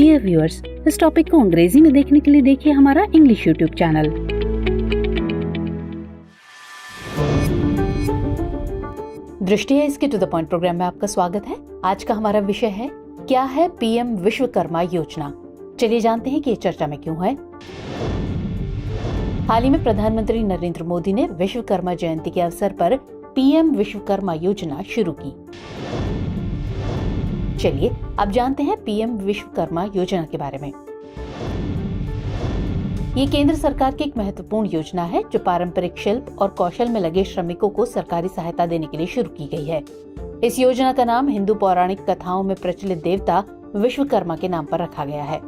Dear viewers, इस topic को अंग्रेजी में देखने के लिए देखिए हमारा इंग्लिश यूट्यूब चैनल। दृष्टि है इसके टू द पॉइंट प्रोग्राम में आपका स्वागत है। आज का हमारा विषय है क्या है पीएम विश्वकर्मा योजना। चलिए जानते हैं कि ये चर्चा में क्यों है। हाल ही में प्रधानमंत्री नरेंद्र मोदी ने विश्वकर्मा जयंती के अवसर पर पीएम विश्वकर्मा योजना शुरू की। चलिए अब जानते हैं पीएम विश्वकर्मा योजना के बारे में। ये केंद्र सरकार की एक महत्वपूर्ण योजना है जो पारंपरिक शिल्प और कौशल में लगे श्रमिकों को सरकारी सहायता देने के लिए शुरू की गई है। इस योजना का नाम हिंदू पौराणिक कथाओं में प्रचलित देवता विश्वकर्मा के नाम पर रखा गया है।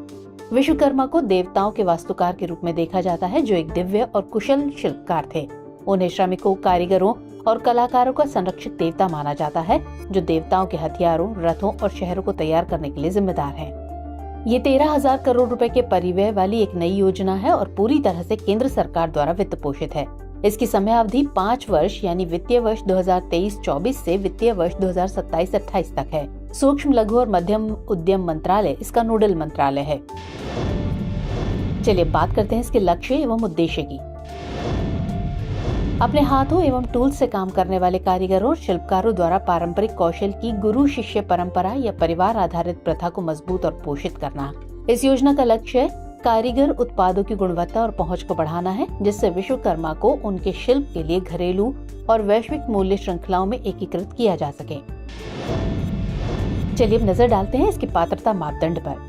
विश्वकर्मा को देवताओं के वास्तुकार के रूप में देखा जाता है जो एक दिव्य और कुशल शिल्पकार थे। उन्हें श्रमिकों, कारीगरों और कलाकारों का संरक्षक देवता माना जाता है जो देवताओं के हथियारों, रथों और शहरों को तैयार करने के लिए जिम्मेदार हैं। ये 13,000 करोड़ रुपए के परिव्यय वाली एक नई योजना है और पूरी तरह से केंद्र सरकार द्वारा वित्त पोषित है। इसकी समयावधि 5 वर्ष यानी वित्तीय वर्ष 2023-24 से वित्तीय वर्ष 2027-28 तक है। सूक्ष्म, लघु और मध्यम उद्यम मंत्रालय इसका नोडल मंत्रालय है। चलिए बात करते हैं इसके लक्ष्य एवं उद्देश्य की। अपने हाथों एवं टूल से काम करने वाले कारीगरों और शिल्पकारों द्वारा पारंपरिक कौशल की गुरु शिष्य परंपरा या परिवार आधारित प्रथा को मजबूत और पोषित करना। इस योजना का लक्ष्य कारीगर उत्पादों की गुणवत्ता और पहुंच को बढ़ाना है जिससे विश्वकर्मा को उनके शिल्प के लिए घरेलू और वैश्विक मूल्य श्रृंखलाओं में एकीकृत किया जा सके। चलिए अब नजर डालते हैं इसकी पात्रता मापदंड पर।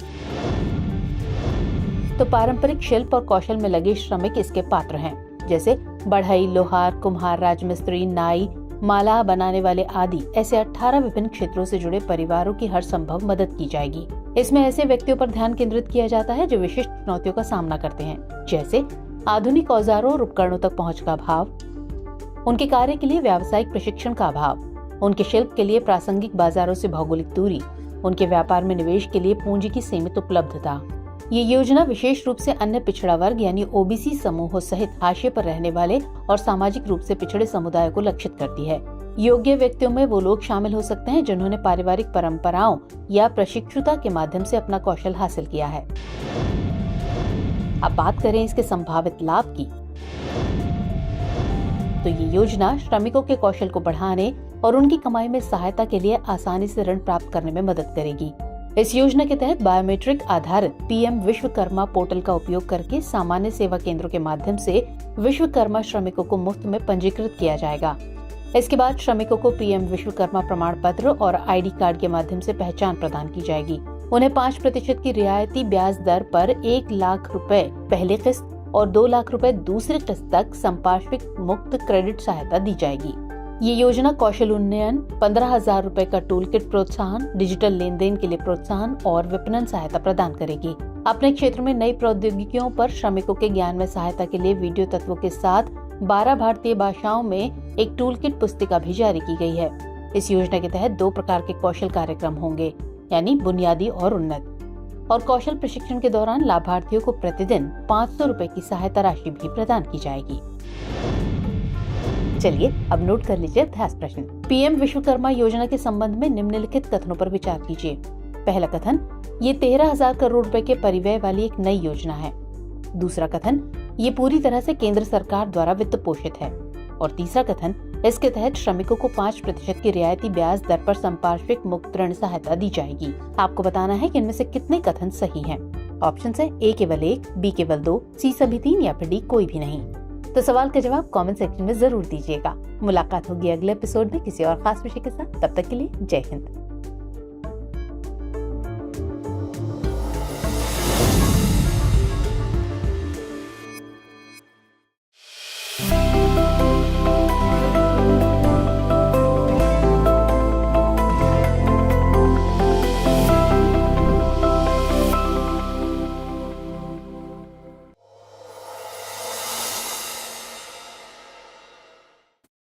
तो पारंपरिक शिल्प और कौशल में लगे श्रमिक इसके पात्र हैं, जैसे बढ़ई, लोहार, कुम्हार, राजमिस्त्री, नाई, माला बनाने वाले आदि। ऐसे 18 विभिन्न क्षेत्रों से जुड़े परिवारों की हर संभव मदद की जाएगी। इसमें ऐसे व्यक्तियों पर ध्यान केंद्रित किया जाता है जो विशिष्ट चुनौतियों का सामना करते हैं, जैसे आधुनिक औजारों और उपकरणों तक पहुंच का अभाव, उनके कार्य के लिए व्यावसायिक प्रशिक्षण का अभाव, उनके शिल्प के लिए प्रासंगिक बाजारों से भौगोलिक दूरी, उनके व्यापार में निवेश के लिए पूंजी की सीमित उपलब्धता। ये योजना विशेष रूप से अन्य पिछड़ा वर्ग यानी ओबीसी समूहों सहित हाशिए पर रहने वाले और सामाजिक रूप से पिछड़े समुदाय को लक्षित करती है। योग्य व्यक्तियों में वो लोग शामिल हो सकते हैं जिन्होंने पारिवारिक परंपराओं या प्रशिक्षुता के माध्यम से अपना कौशल हासिल किया है। अब बात करें इसके संभावित लाभ की, तो ये योजना श्रमिकों के कौशल को बढ़ाने और उनकी कमाई में सहायता के लिए आसानी से ऋण प्राप्त करने में मदद करेगी। इस योजना के तहत बायोमेट्रिक आधारित पीएम विश्वकर्मा पोर्टल का उपयोग करके सामान्य सेवा केंद्रों के माध्यम से विश्वकर्मा श्रमिकों को मुफ्त में पंजीकृत किया जाएगा। इसके बाद श्रमिकों को पीएम विश्वकर्मा प्रमाण पत्र और आईडी कार्ड के माध्यम से पहचान प्रदान की जाएगी। उन्हें 5% की रियायती ब्याज दर पर 1 लाख रुपए पहली किस्त और 2 लाख रुपए दूसरी किस्त तक संपार्श्विक मुक्त क्रेडिट सहायता दी जाएगी। ये योजना कौशल उन्नयन, 15,000 रुपए का टूल किट प्रोत्साहन, डिजिटल लेन देन के लिए प्रोत्साहन और विपणन सहायता प्रदान करेगी। अपने क्षेत्र में नई प्रौद्योगिकियों पर श्रमिकों के ज्ञान में सहायता के लिए वीडियो तत्वों के साथ 12 भारतीय भाषाओं में एक टूल किट पुस्तिका भी जारी की गई है। इस योजना के तहत 2 प्रकार के कौशल कार्यक्रम होंगे, यानी बुनियादी और उन्नत। और कौशल प्रशिक्षण के दौरान लाभार्थियों को प्रतिदिन 500 रुपए की सहायता राशि भी प्रदान की जाएगी। चलिए अब नोट कर लीजिए अभ्यास प्रश्न। पीएम विश्वकर्मा योजना के संबंध में निम्नलिखित कथनों पर विचार कीजिए। पहला कथन, ये 13,000 करोड़ रुपए के परिव्यय वाली एक नई योजना है। दूसरा कथन, ये पूरी तरह से केंद्र सरकार द्वारा वित्त पोषित है। और तीसरा कथन, इसके तहत श्रमिकों को 5% की रियायती ब्याज दर पर संपार्श्विक मुक्त ऋण सहायता दी जाएगी। आपको बताना है कि इनमें से कितने कथन सही हैं। ऑप्शन है ए केवल 1, बी केवल 2, सी सभी 3 या फिर डी कोई भी नहीं। तो सवाल का जवाब कमेंट सेक्शन में जरूर दीजिएगा। मुलाकात होगी अगले एपिसोड में किसी और खास विषय के साथ। तब तक के लिए जय हिंद।